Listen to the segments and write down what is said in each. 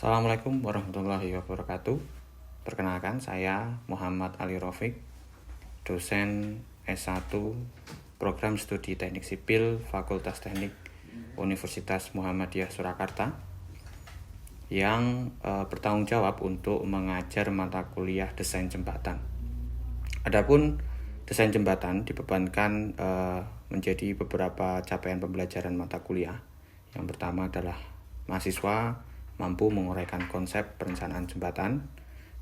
Assalamualaikum warahmatullahi wabarakatuh. Perkenalkan, saya Muhammad Ali Rafiq, dosen S1 Program Studi Teknik Sipil Fakultas Teknik Universitas Muhammadiyah Surakarta yang bertanggung jawab untuk mengajar mata kuliah desain jembatan. Adapun desain jembatan dibebankan menjadi beberapa capaian pembelajaran mata kuliah. Yang pertama adalah mahasiswa mampu menguraikan konsep perencanaan jembatan.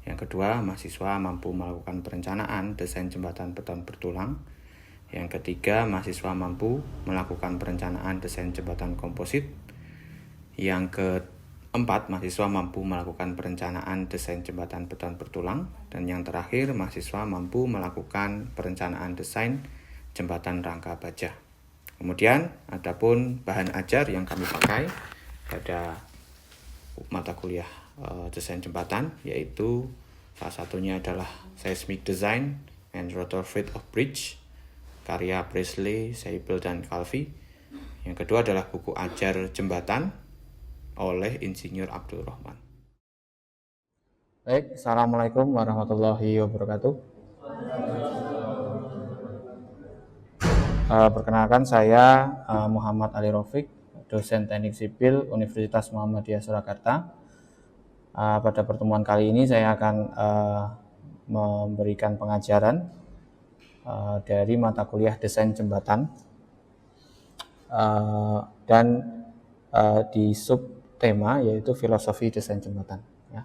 Yang kedua, mahasiswa mampu melakukan perencanaan desain jembatan beton bertulang. Yang ketiga, mahasiswa mampu melakukan perencanaan desain jembatan komposit. Yang keempat, mahasiswa mampu melakukan perencanaan desain jembatan beton bertulang. Dan yang terakhir, mahasiswa mampu melakukan perencanaan desain jembatan rangka baja. Kemudian, adapun bahan ajar yang kami pakai pada mata kuliah desain jembatan, yaitu salah satunya adalah Seismic Design and Retrofit of Bridge karya Presley, Seibel, dan Calvi. Yang kedua adalah buku ajar jembatan oleh Insinyur Abdul Rahman. Baik, Assalamualaikum warahmatullahi wabarakatuh. Perkenalkan, saya Muhammad Ali Rafiq, dosen Teknik Sipil Universitas Muhammadiyah Surakarta. Pada pertemuan kali ini saya akan memberikan pengajaran dari mata kuliah desain jembatan dan di subtema yaitu filosofi desain jembatan. Ya.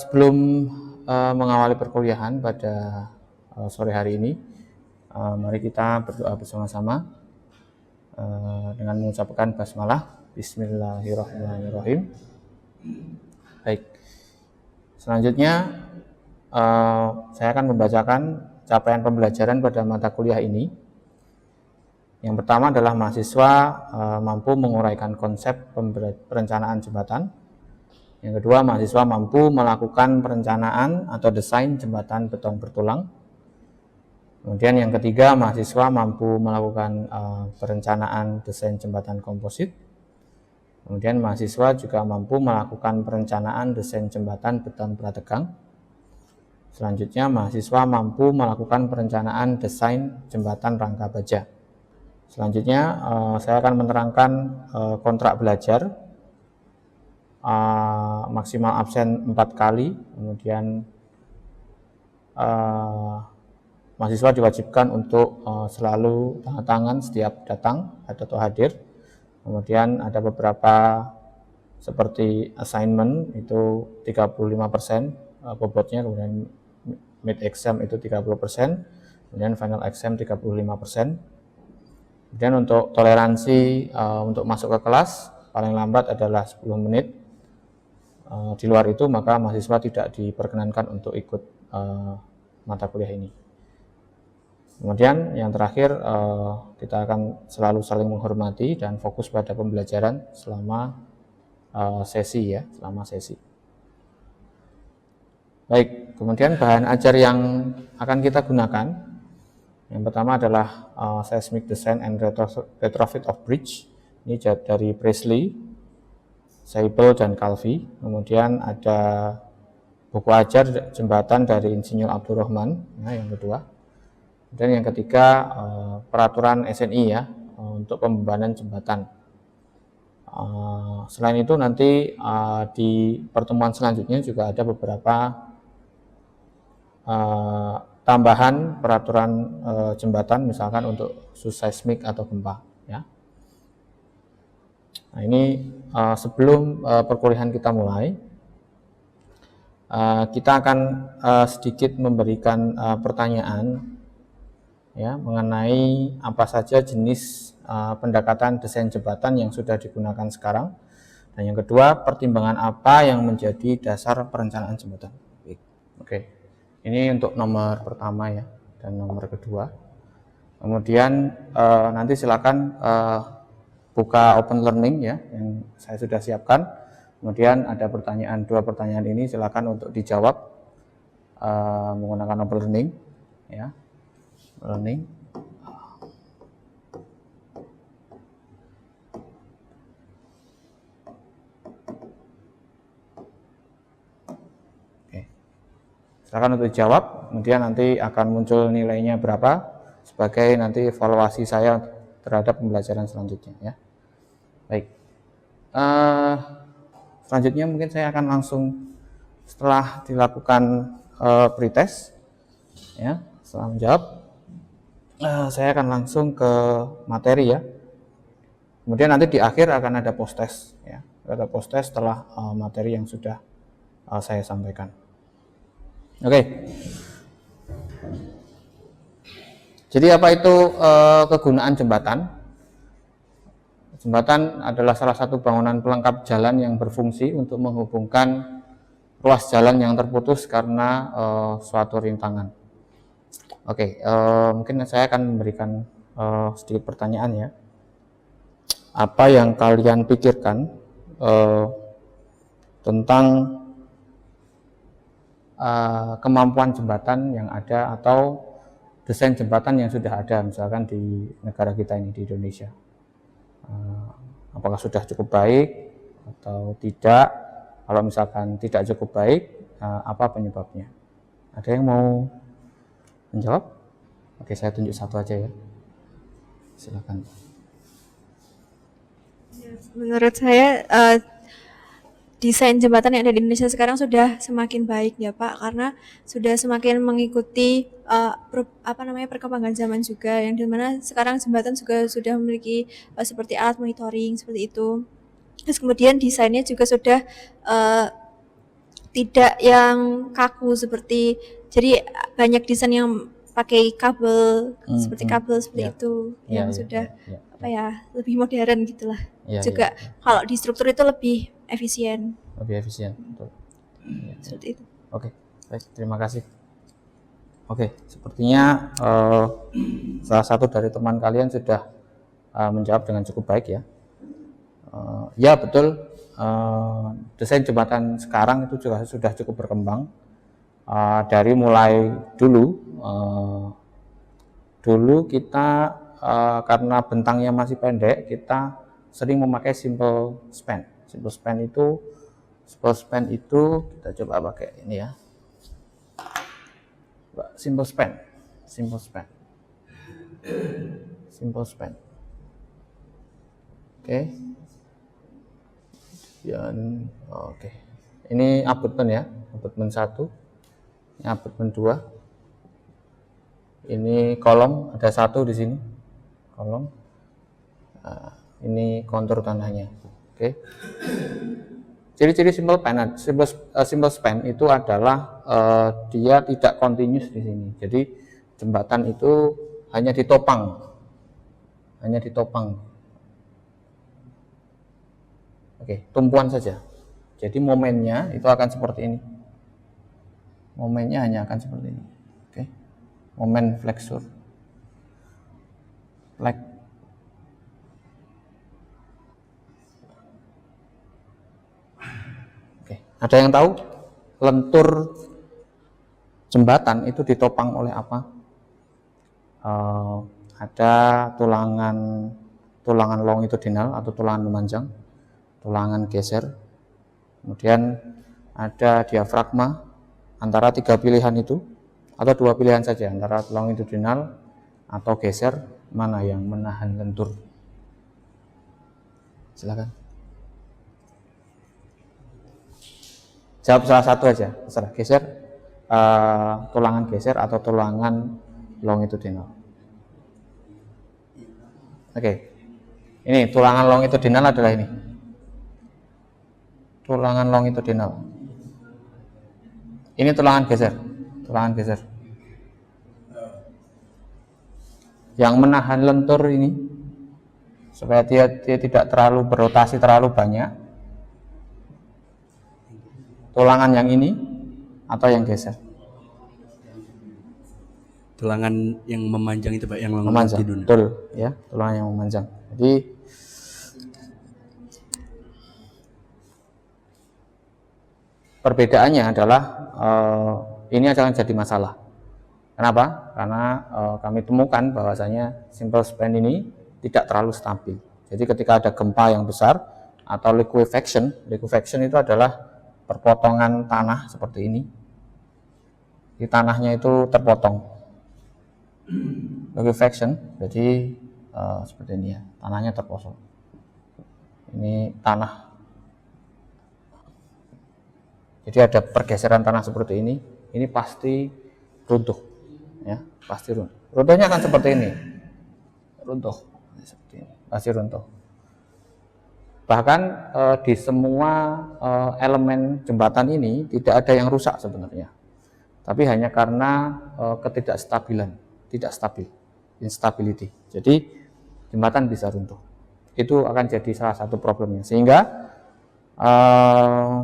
Sebelum mengawali perkuliahan pada sore hari ini, mari kita berdoa bersama-sama dengan mengucapkan basmalah. Bismillahirrahmanirrahim. Baik. Selanjutnya saya akan membacakan capaian pembelajaran pada mata kuliah ini. Yang pertama adalah mahasiswa mampu menguraikan konsep perencanaan jembatan. Yang kedua, mahasiswa mampu melakukan perencanaan atau desain jembatan beton bertulang. Kemudian yang ketiga, mahasiswa mampu melakukan perencanaan desain jembatan komposit. Kemudian mahasiswa juga mampu melakukan perencanaan desain jembatan beton prategang. Selanjutnya, mahasiswa mampu melakukan perencanaan desain jembatan rangka baja. Selanjutnya, saya akan menerangkan kontrak belajar, maksimal absen 4 kali. Kemudian mahasiswa diwajibkan untuk selalu tanda tangan setiap datang atau hadir. Kemudian ada beberapa seperti assignment itu 35% bobotnya, kemudian mid exam itu 30%, kemudian final exam 35%. Kemudian untuk toleransi untuk masuk ke kelas paling lambat adalah 10 menit. Di luar itu maka mahasiswa tidak diperkenankan untuk ikut mata kuliah ini. Kemudian yang terakhir, kita akan selalu saling menghormati dan fokus pada pembelajaran selama sesi. Baik, kemudian bahan ajar yang akan kita gunakan, yang pertama adalah Seismic Design and Retrofit of Bridge. Ini dari Presley, Seibel, dan Calvi. Kemudian ada buku ajar jembatan dari Insinyur Abdul Rahman, yang kedua. Dan yang ketiga, peraturan SNI ya, untuk pembebanan jembatan. Selain itu nanti di pertemuan selanjutnya juga ada beberapa tambahan peraturan jembatan, misalkan untuk seismik atau gempa. Ya. Nah, ini sebelum perkuliahan kita mulai, kita akan sedikit memberikan pertanyaan ya mengenai apa saja jenis pendekatan desain jembatan yang sudah digunakan sekarang, dan yang kedua, pertimbangan apa yang menjadi dasar perencanaan jembatan. Oke, ini untuk nomor pertama ya, dan nomor kedua. Kemudian nanti silakan buka open learning ya, yang saya sudah siapkan. Kemudian ada dua pertanyaan ini silakan untuk dijawab menggunakan open learning ya. Learning. Silakan untuk jawab, kemudian nanti akan muncul nilainya berapa sebagai nanti evaluasi saya terhadap pembelajaran selanjutnya ya. Baik. Selanjutnya mungkin saya akan langsung setelah dilakukan pretest ya, setelah menjawab saya akan langsung ke materi ya. Kemudian nanti di akhir akan ada post test ya. Ada post test setelah materi yang sudah saya sampaikan. Oke. Jadi apa itu kegunaan jembatan? Jembatan adalah salah satu bangunan pelengkap jalan yang berfungsi untuk menghubungkan ruas jalan yang terputus karena suatu rintangan. Oke, mungkin saya akan memberikan sedikit pertanyaan ya. Apa yang kalian pikirkan tentang kemampuan jembatan yang ada atau desain jembatan yang sudah ada misalkan di negara kita ini di Indonesia? Apakah sudah cukup baik atau tidak? Kalau misalkan tidak cukup baik, apa penyebabnya? Ada yang mau menjawab? Oke, saya tunjuk satu aja ya. Silakan. Menurut saya desain jembatan yang ada di Indonesia sekarang sudah semakin baik ya Pak, karena sudah semakin mengikuti perkembangan zaman juga, yang dimana sekarang jembatan juga sudah memiliki seperti alat monitoring seperti itu. Terus kemudian desainnya juga sudah tidak yang kaku seperti, jadi banyak desain yang pakai kabel seperti kabel seperti itu yang sudah lebih modern gitulah. Juga kalau di struktur itu lebih efisien. Betul. Seperti itu. Oke, baik, terima kasih. Oke, sepertinya salah satu dari teman kalian sudah menjawab dengan cukup baik ya. Ya betul, desain jembatan sekarang itu juga sudah cukup berkembang. Dari mulai dulu kita karena bentangnya masih pendek, kita sering memakai simple span. Simple span itu kita coba pakai ini ya. Simple span. Oke. Oke. Ini abutment ya, abutment 1. Ini abutment 2. Ini kolom, ada 1 di sini. Kolom. Ini kontur tanahnya. Oke. Ciri-ciri simple span itu adalah dia tidak continuous di sini. Jadi jembatan itu hanya ditopang. Oke, tumpuan saja. Jadi momennya itu akan seperti ini. Momennya hanya akan seperti ini. Oke. Momen flexure. Oke. Ada yang tahu lentur jembatan itu ditopang oleh apa? Ada tulangan longitudinal atau tulangan memanjang, tulangan geser, kemudian ada diafragma. Antara 3 pilihan itu atau 2 pilihan saja, antara longitudinal atau geser, mana yang menahan lentur? Silakan jawab salah satu aja, terserah. Geser, tulangan geser atau tulangan longitudinal. Oke. Ini tulangan longitudinal adalah ini. Tulangan longitudinal. Ini tulangan geser. Yang menahan lentur ini supaya dia tidak terlalu berotasi terlalu banyak. Tulangan yang ini atau yang geser? Tulangan yang memanjang itu Pak, yang memanjang. Betul ya, tulangan yang memanjang. Jadi perbedaannya adalah ini akan jadi masalah. Kenapa? Karena kami temukan bahwasanya simple span ini tidak terlalu stabil. Jadi ketika ada gempa yang besar atau liquefaction itu adalah perpotongan tanah seperti ini. di tanahnya itu terpotong. Liquefaction, jadi seperti ini ya, tanahnya terpotong. Ini tanah. Jadi ada pergeseran tanah seperti ini pasti runtuh, ya, pasti runtuh. Runtuhnya akan seperti ini, runtuh, seperti ini, pasti runtuh. Bahkan di semua elemen jembatan ini tidak ada yang rusak sebenarnya, tapi hanya karena ketidakstabilan, tidak stabil, instability. Jadi jembatan bisa runtuh. Itu akan jadi salah satu problemnya. Sehingga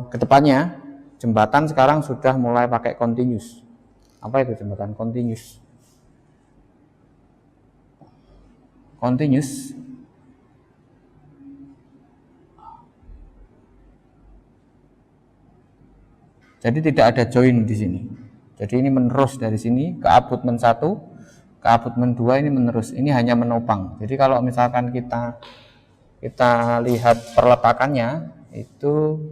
kedepannya jembatan sekarang sudah mulai pakai continuous. Apa itu jembatan continuous? Continuous jadi tidak ada join di sini. Jadi ini menerus dari sini ke abutmen 1, ke abutmen 2 ini menerus. Ini hanya menopang. Jadi kalau misalkan kita lihat peletakannya itu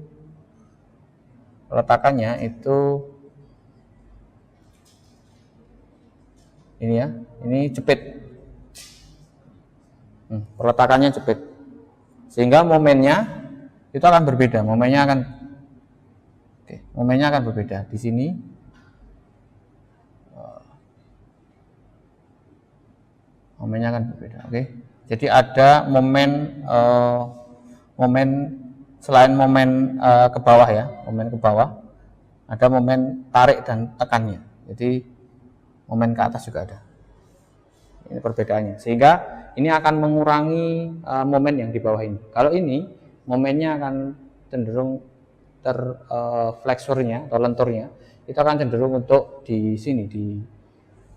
ini ya, ini jepit. Peletakannya jepit. Sehingga momennya itu akan berbeda. Momennya akan berbeda. Di sini momennya akan berbeda. Oke. Jadi ada momen selain momen ke bawah ya, momen ke bawah, ada momen tarik dan tekannya. Jadi momen ke atas juga ada. Ini perbedaannya. Sehingga ini akan mengurangi momen yang di bawah ini. Kalau ini momennya akan cenderung fleksurnya atau lenturnya itu akan cenderung untuk di sini,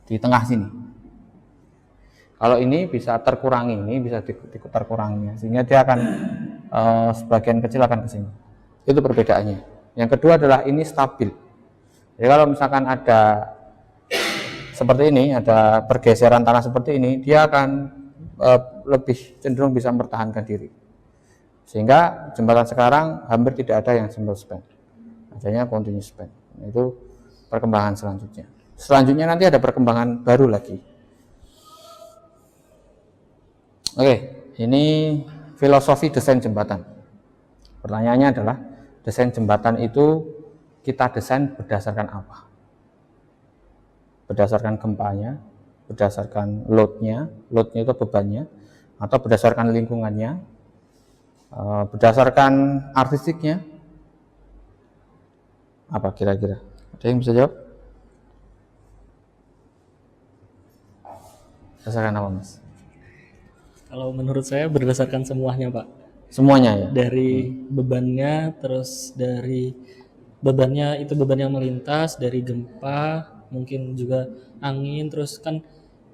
di tengah sini. Kalau ini bisa terkurangi, ini bisa terkurangi, sehingga dia akan sebagian kecil akan ke sini. Itu perbedaannya. Yang kedua adalah ini stabil. Jadi kalau misalkan ada seperti ini, ada pergeseran tanah seperti ini, dia akan lebih cenderung bisa mempertahankan diri. Sehingga jembatan sekarang hampir tidak ada yang single span, adanya continuous span. Itu perkembangan selanjutnya. Selanjutnya nanti ada perkembangan baru lagi. Oke, ini filosofi desain jembatan. Pertanyaannya adalah, desain jembatan itu kita desain berdasarkan apa? Berdasarkan gempanya, berdasarkan loadnya itu bebannya, atau berdasarkan lingkungannya, berdasarkan artistiknya, apa kira-kira? Ada yang bisa jawab? Berdasarkan apa, Mas? Kalau menurut saya berdasarkan semuanya, Pak. Semuanya ya? Dari bebannya, terus dari bebannya itu beban yang melintas, dari gempa, mungkin juga angin, terus kan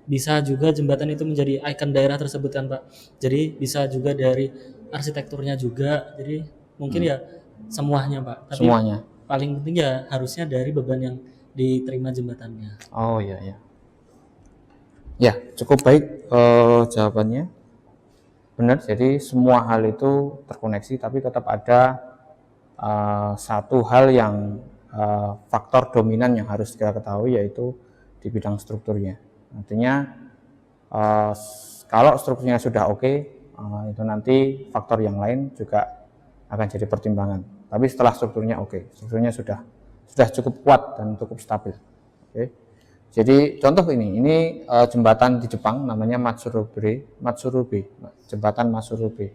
bisa juga jembatan itu menjadi ikon daerah tersebut kan, Pak. Jadi bisa juga dari arsitekturnya juga. Jadi mungkin ya semuanya, Pak. Tapi Semuanya. paling penting ya harusnya dari beban yang diterima jembatannya. Oh iya ya. Ya, cukup baik jawabannya. Benar, jadi semua hal itu terkoneksi, tapi tetap ada satu hal yang faktor dominan yang harus kita ketahui, yaitu di bidang strukturnya. Artinya kalau strukturnya sudah oke, itu nanti faktor yang lain juga akan jadi pertimbangan. Tapi setelah strukturnya oke, strukturnya sudah cukup kuat dan cukup stabil. Oke. Jadi contoh ini jembatan di Jepang namanya Matsurobe, jembatan Matsurobe.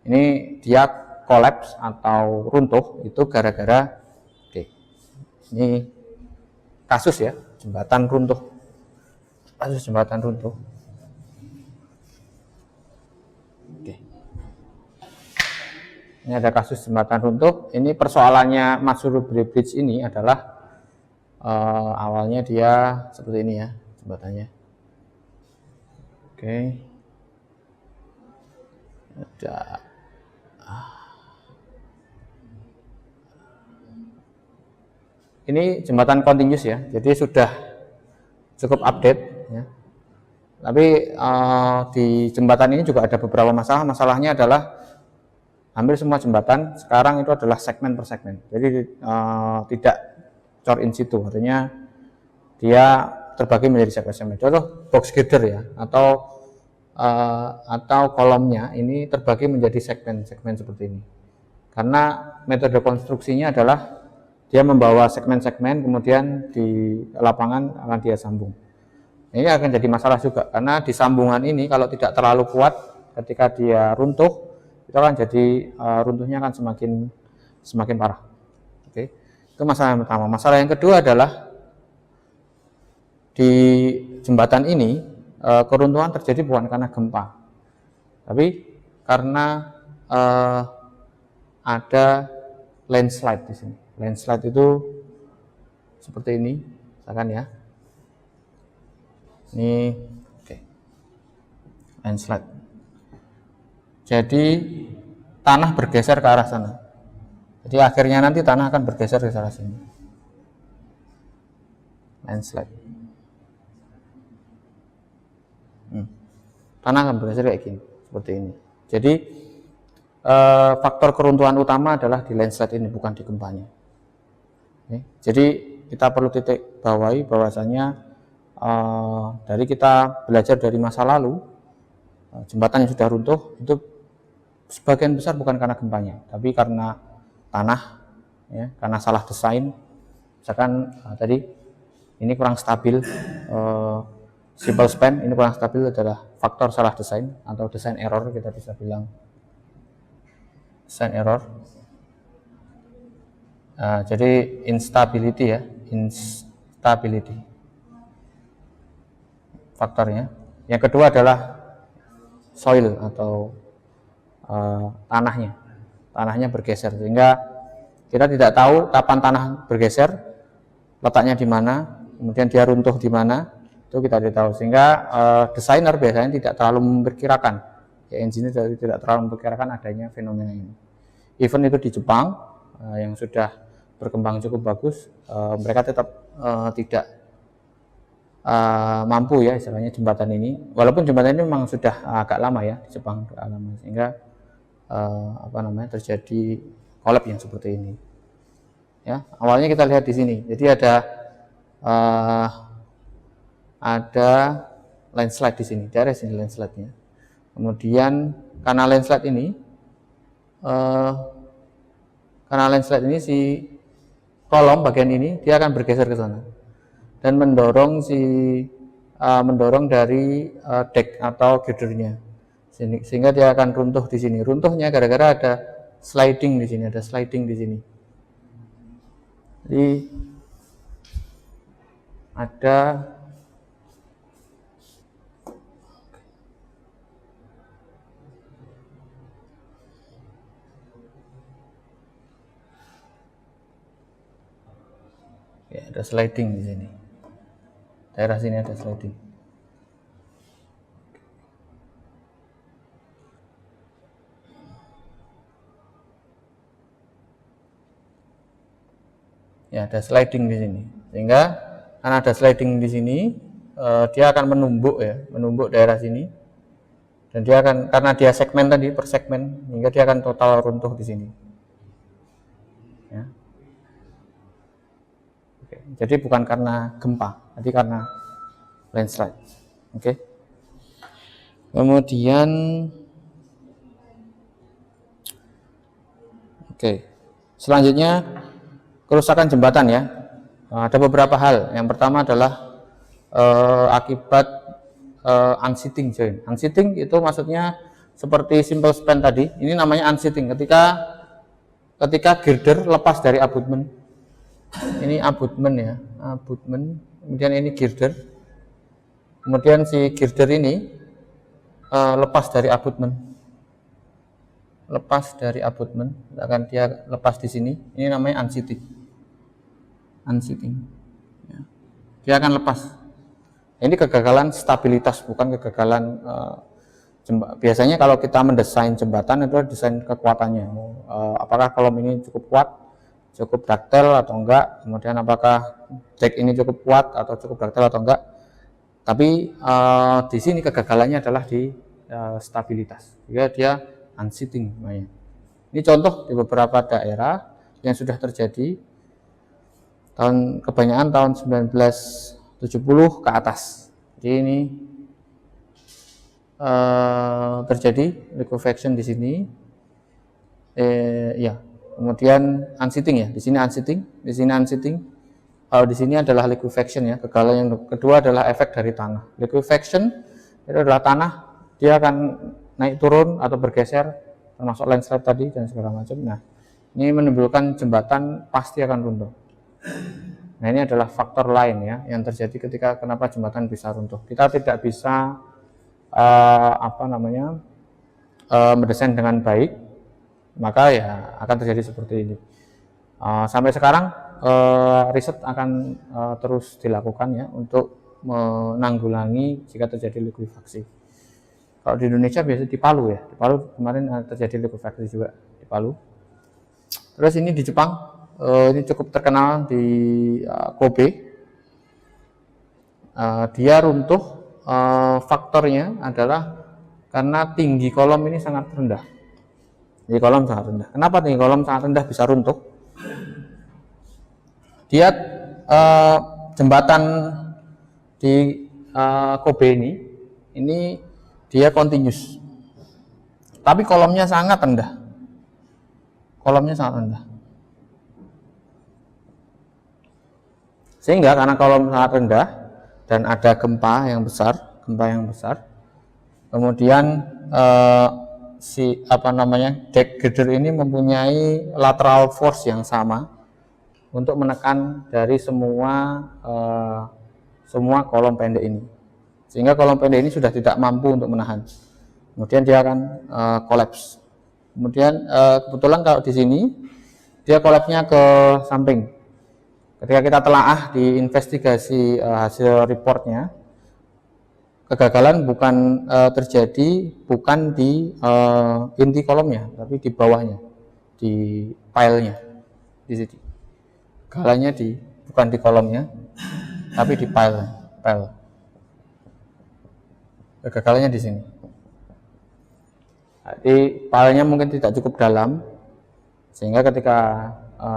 Ini dia kolaps atau runtuh itu gara-gara, ini kasus ya, jembatan runtuh. Kasus jembatan runtuh. Ini ada kasus jembatan runtuh. Ini persoalannya Matsurobe Bridge ini adalah awalnya dia seperti ini ya jembatannya. Oke. Ada ini jembatan continuous ya, jadi sudah cukup update ya. Tapi di jembatan ini juga ada beberapa masalah. Masalahnya adalah hampir semua jembatan sekarang itu adalah segmen per segmen, jadi tidak cor in situ, artinya dia terbagi menjadi segmen-segmen. Contoh box girder ya, atau kolomnya ini terbagi menjadi segmen-segmen seperti ini. Karena metode konstruksinya adalah dia membawa segmen-segmen, kemudian di lapangan akan dia sambung. Ini akan jadi masalah juga, karena di sambungan ini kalau tidak terlalu kuat, ketika dia runtuh, itu akan jadi runtuhnya akan semakin parah. Oke, itu masalah yang pertama. Masalah yang kedua adalah di jembatan ini keruntuhan terjadi bukan karena gempa, tapi karena ada landslide di sini. Landslide itu seperti ini, misalkan ya. Ini oke. Landslide. Jadi tanah bergeser ke arah sana. Jadi akhirnya nanti tanah akan bergeser ke arah sini. Landslide. Tanah akan bergeser kayak gini, seperti ini. Jadi faktor keruntuhan utama adalah di landslide ini, bukan di gempanya. Oke. Jadi kita perlu titik bawahi bahwasanya dari kita belajar dari masa lalu, jembatan yang sudah runtuh itu sebagian besar bukan karena gempanya, tapi karena tanah, ya, karena salah desain. Misalkan tadi ini kurang stabil, simple span ini kurang stabil adalah faktor salah desain atau desain error, kita bisa bilang desain error. Jadi instability ya, instability faktornya. Yang kedua adalah soil atau tanahnya bergeser, sehingga kita tidak tahu kapan tanah bergeser, letaknya di mana, kemudian dia runtuh di mana, itu kita tidak tahu. Sehingga desainer biasanya tidak terlalu memperkirakan, ya, engineer tidak terlalu memperkirakan adanya fenomena ini. Even itu di Jepang yang sudah berkembang cukup bagus, mereka tetap tidak mampu ya istilahnya jembatan ini, walaupun jembatan ini memang sudah agak lama ya di Jepang, agak lama, sehingga terjadi collapse yang seperti ini. Ya, awalnya kita lihat di sini. Jadi ada landslide di sini, daerah sini landslide-nya. Kemudian karena landslide ini si kolom bagian ini dia akan bergeser ke sana dan mendorong dari deck atau girdernya, sehingga dia akan runtuh di sini. Runtuhnya gara-gara ada sliding di sini, Jadi ada ya, ada sliding di sini. Daerah sini ada sliding. Ya, ada sliding di sini. Sehingga karena ada sliding di sini, dia akan menumbuk daerah sini. Dan dia akan, karena dia segmen tadi per segmen, hingga dia akan total runtuh di sini. Ya. Oke. Jadi bukan karena gempa, tapi karena landslide. Oke. Kemudian selanjutnya kerusakan jembatan ya. Ada beberapa hal. Yang pertama adalah akibat unseating joint. Unseating itu maksudnya seperti simple span tadi. Ini namanya unseating. Ketika girder lepas dari abutment. Ini abutment ya, abutment. Kemudian ini girder. Kemudian si girder ini lepas dari abutment. Akan dia lepas di sini. Ini namanya unseating. Ya. Dia akan lepas. Ini kegagalan stabilitas, bukan kegagalan biasanya kalau kita mendesain jembatan itu desain kekuatannya. Apakah kolom ini cukup kuat, cukup ductile atau enggak, kemudian apakah deck ini cukup kuat atau cukup ductile atau enggak. Tapi di sini kegagalannya adalah di stabilitas. Jika dia unseating namanya. Ini contoh di beberapa daerah yang sudah terjadi kebanyakan tahun 19 70 ke atas. Jadi ini terjadi liquefaction di sini. Ya. Kemudian unseating ya. Di sini unseating, di sini unseating. Kalau di sini adalah liquefaction ya. Kegagalan yang kedua adalah efek dari tanah. Liquefaction itu adalah tanah, dia akan naik turun atau bergeser, termasuk landslide tadi dan segala macam. Nah, ini menimbulkan jembatan pasti akan runtuh. Nah, ini adalah faktor lain ya yang terjadi ketika kenapa jembatan bisa runtuh. Kita tidak bisa mendesain dengan baik, maka ya akan terjadi seperti ini. Sampai sekarang riset akan terus dilakukan ya untuk menanggulangi jika terjadi likuifaksi. Kalau di Indonesia biasa di Palu ya, di Palu kemarin terjadi likuifaksi juga di Palu. Terus ini di Jepang, ini cukup terkenal di Kobe. Dia runtuh, faktornya adalah karena tinggi kolom ini sangat rendah. Tinggi kolom sangat rendah. Kenapa tinggi kolom sangat rendah bisa runtuh? Dia jembatan di Kobe ini dia continuous, tapi kolomnya sangat rendah. Kolomnya sangat rendah. Sehingga karena kolom sangat rendah dan ada gempa yang besar, kemudian deck girder ini mempunyai lateral force yang sama untuk menekan dari semua kolom pendek ini, sehingga kolom pendek ini sudah tidak mampu untuk menahan. Kemudian dia akan collapse. Kemudian kebetulan kalau di sini dia collapse-nya ke samping. Ketika kita telaah di investigasi hasil reportnya, kegagalan bukan terjadi bukan di inti kolomnya, tapi di bawahnya, di pile-nya, di sini. Kegagalannya bukan di kolomnya, tapi di pile. Kegagalannya di sini. Jadi pile-nya mungkin tidak cukup dalam, sehingga ketika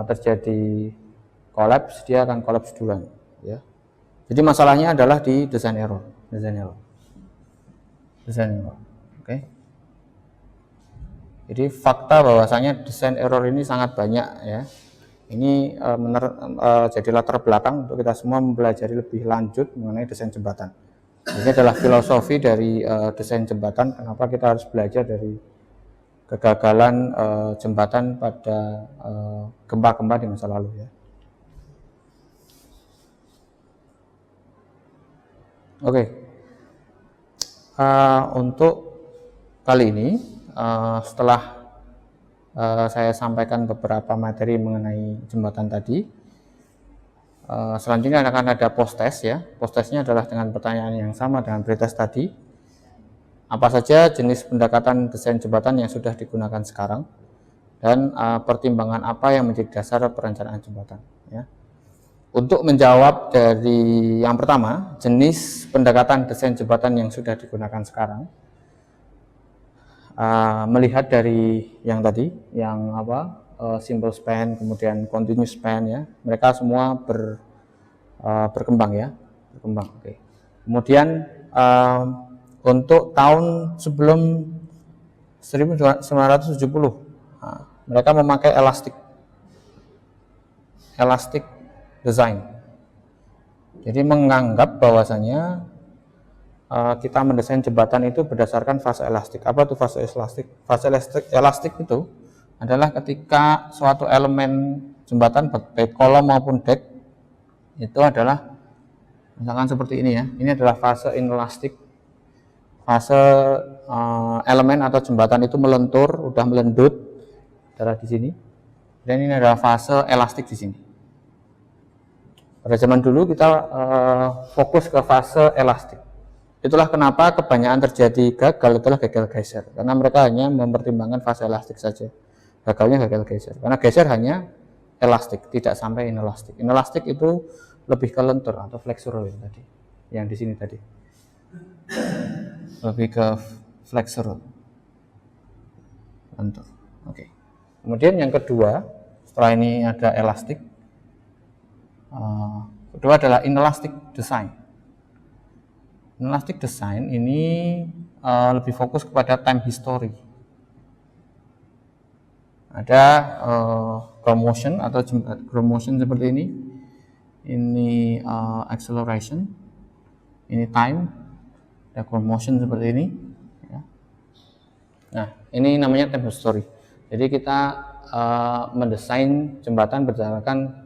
terjadi collapse, dia akan collapse duluan. Ya. Jadi masalahnya adalah di design error. Oke. Jadi fakta bahwasanya design error ini sangat banyak ya. Ini jadi latar belakang untuk kita semua mempelajari lebih lanjut mengenai desain jembatan. Ini adalah filosofi dari desain jembatan. Kenapa kita harus belajar dari kegagalan jembatan pada gempa-gempa di masa lalu ya. Oke. Untuk kali ini setelah saya sampaikan beberapa materi mengenai jembatan tadi, selanjutnya akan ada post test ya. Post testnya adalah dengan pertanyaan yang sama dengan pretest tadi. Apa saja jenis pendekatan desain jembatan yang sudah digunakan sekarang, dan pertimbangan apa yang menjadi dasar perencanaan jembatan ya. Untuk menjawab dari yang pertama, jenis pendekatan desain jembatan yang sudah digunakan sekarang, melihat dari yang tadi, yang simple span, kemudian continuous span ya, mereka semua berkembang ya, berkembang. Oke. Kemudian untuk tahun sebelum 1970, mereka memakai elastic design. Jadi menganggap bahwasanya kita mendesain jembatan itu berdasarkan fase elastik. Apa itu fase elastik? Fase elastik itu adalah ketika suatu elemen jembatan baik kolom maupun deck itu adalah misalkan seperti ini ya. Ini adalah fase inelastik. Fase elemen atau jembatan itu melentur, udah melendut adalah di sini. Dan ini adalah fase elastik di sini. Pada zaman dulu kita fokus ke fase elastik. Itulah kenapa kebanyakan terjadi gagal geyser, karena mereka hanya mempertimbangkan fase elastik saja. Gagalnya gagal geyser, karena geyser hanya elastik, tidak sampai inelastik. Inelastik itu lebih ke lentur atau flexural tadi, yang di sini tadi. Lebih ke flexural, lentur. Oke. Kemudian yang kedua, setelah ini ada elastik. Kedua adalah inelastic design. Inelastic design ini lebih fokus kepada time history. Ada ground motion atau ground motion seperti ini acceleration, ini time, ada ground motion seperti ini. Ya. Nah, ini namanya time history. Jadi kita mendesain jembatan berdasarkan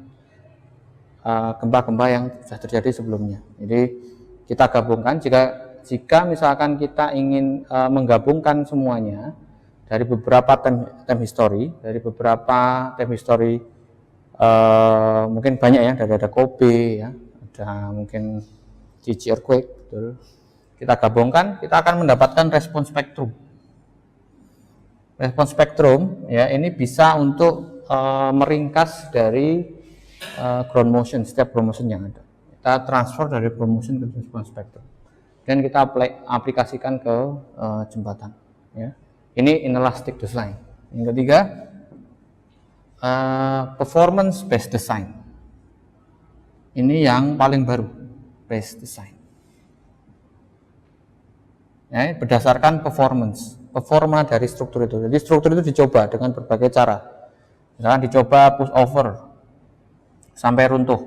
gempa-gempa yang sudah terjadi sebelumnya. Jadi kita gabungkan, jika misalkan kita ingin menggabungkan semuanya dari beberapa time history, mungkin banyak ya, ada Kobe ya, ada mungkin Gigi earthquake, betul. Kita gabungkan, kita akan mendapatkan respons spektrum. Respons spektrum ya, ini bisa untuk meringkas dari ground motion, setiap ground motion yang ada. Kita transfer dari ground motion ke respons spektrum dan kita aplikasikan ke jembatan ya. Ini inelastic design. Yang ketiga, performance based design. Ini yang paling baru, based design. Ya, berdasarkan performa dari struktur itu. Jadi struktur itu dicoba dengan berbagai cara. Misalkan dicoba push over sampai runtuh,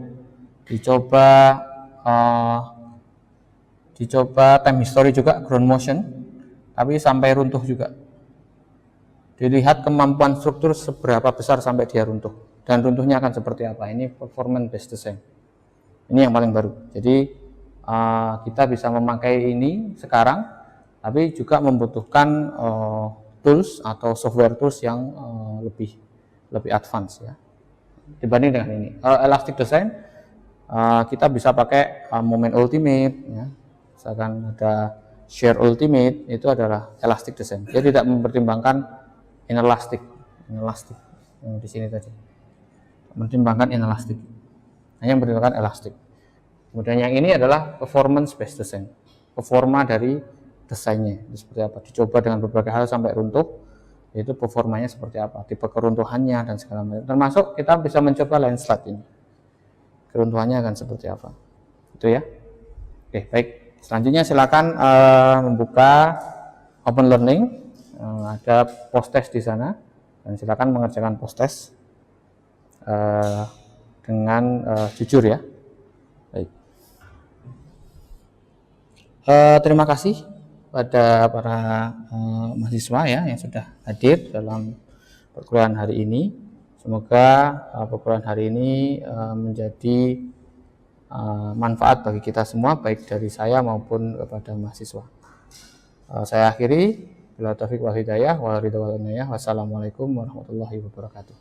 dicoba time history juga, ground motion, tapi sampai runtuh juga. Dilihat kemampuan struktur seberapa besar sampai dia runtuh, dan runtuhnya akan seperti apa. Ini performance based design. Ini yang paling baru. Jadi kita bisa memakai ini sekarang, tapi juga membutuhkan tools atau software tools yang lebih advance ya dibanding dengan ini. Kalau elastic design kita bisa pakai moment ultimate ya. Misalkan ada share ultimate, itu adalah elastic design. Dia tidak mempertimbangkan inelastic yang di sini tadi. Mempertimbangkan inelastic. Hanya mempertimbangkan elastic. Kemudian yang ini adalah performance based design. Performa dari desainnya itu seperti apa, dicoba dengan berbagai hal sampai runtuh, yaitu performanya seperti apa, tipe keruntuhannya dan segala macam. Termasuk kita bisa mencoba landslide ini, keruntuhannya akan seperti apa, itu ya. Oke, baik. Selanjutnya silakan membuka open learning, ada post test di sana, dan silakan mengerjakan post test dengan jujur ya. Baik. Terima kasih pada para mahasiswa ya yang sudah hadir dalam perkuliahan hari ini. Semoga perkuliahan hari ini menjadi manfaat bagi kita semua, baik dari saya maupun kepada mahasiswa. Saya akhiri. Bila taufiq wal hidayah wal ridha wal inayah. Wassalamualaikum warahmatullahi wabarakatuh.